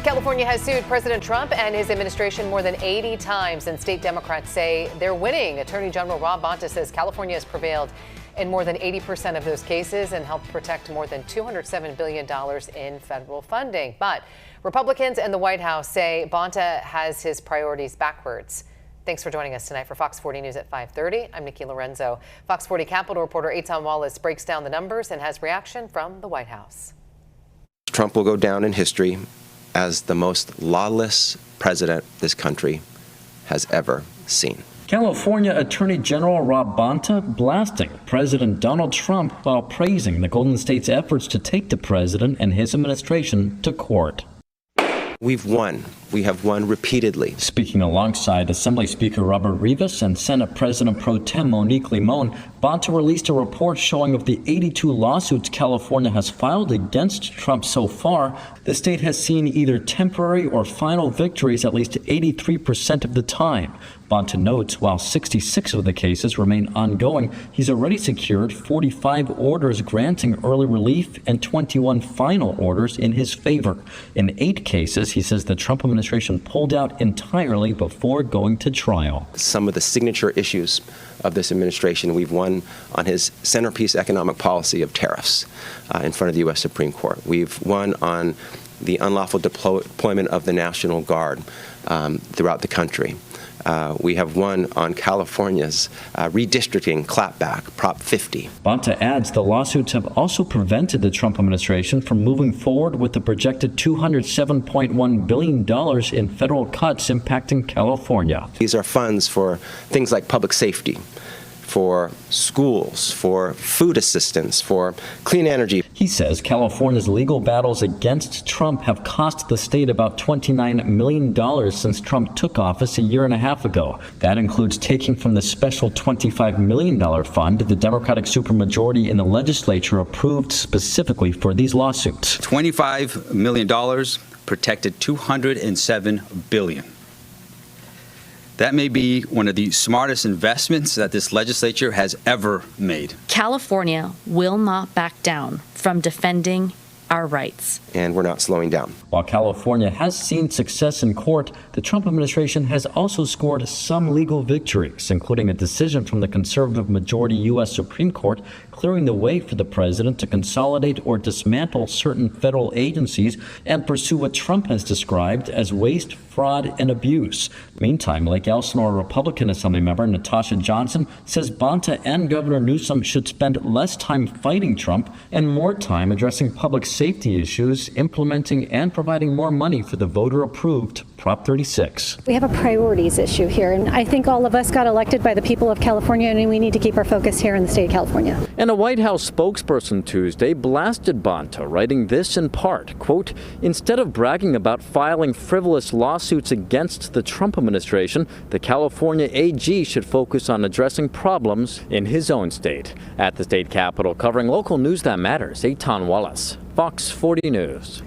California has sued President Trump and his administration more than 80 times, and state Democrats say they're winning. Attorney General Rob Bonta says California has prevailed in more than 80% of those cases and helped protect more than $207 billion in federal funding. But Republicans and the White House say Bonta has his priorities backwards. Thanks for joining us tonight for Fox 40 News at 5:30. I'm Nikki Lorenzo. Fox 40 Capitol reporter Eitan Wallace breaks down the numbers and has reaction from the White House. Trump will go down in history as the most lawless president this country has ever seen. California Attorney General Rob Bonta blasting President Donald Trump while praising the Golden State's efforts to take the president and his administration to court. We've won. We have won repeatedly. Speaking alongside Assembly Speaker Robert Rivas and Senate President Pro Tem Monique Limon, Bonta released a report showing of the 82 lawsuits California has filed against Trump so far. The state has seen either temporary or final victories at least 83% of the time. Bonta notes while 66 of the cases remain ongoing, he's already secured 45 orders granting early relief and 21 final orders in his favor. In 8 cases, he says the Trump administration pulled out entirely before going to trial. Some of the signature issues of this administration we've won on his centerpiece economic policy of tariffs in front of the U.S. Supreme Court. We've won on the unlawful deployment of the National Guard throughout the country. We have won on California's redistricting clapback, Prop 50. Bonta adds the lawsuits have also prevented the Trump administration from moving forward with the projected $207.1 billion in federal cuts impacting California. These are funds for things like public safety, for schools, for food assistance, for clean energy. He says California's legal battles against Trump have cost the state about $29 million since Trump took office a year and a half ago. That includes taking from the special $25 million fund the Democratic supermajority in the legislature approved specifically for these lawsuits. $25 million protected $207 billion. That may be one of the smartest investments that this legislature has ever made. California will not back down from defending our rights. And we're not slowing down. While California has seen success in court, the Trump administration has also scored some legal victories, including a decision from the conservative majority U.S. Supreme Court clearing the way for the president to consolidate or dismantle certain federal agencies and pursue what Trump has described as waste, fraud, and abuse. Meantime, Lake Elsinore Republican Assembly member Natasha Johnson says Bonta and Governor Newsom should spend less time fighting Trump and more time addressing public safety issues, implementing and providing more money for the voter-approved Prop 36. We have a priorities issue here, and I think all of us got elected by the people of California, and we need to keep our focus here in the state of California. And a White House spokesperson Tuesday blasted Bonta, writing this in part, quote, "Instead of bragging about filing frivolous lawsuits against the Trump administration, the California AG should focus on addressing problems in his own state." At the state capitol, covering local news that matters, Eitan Wallace, Fox 40 News.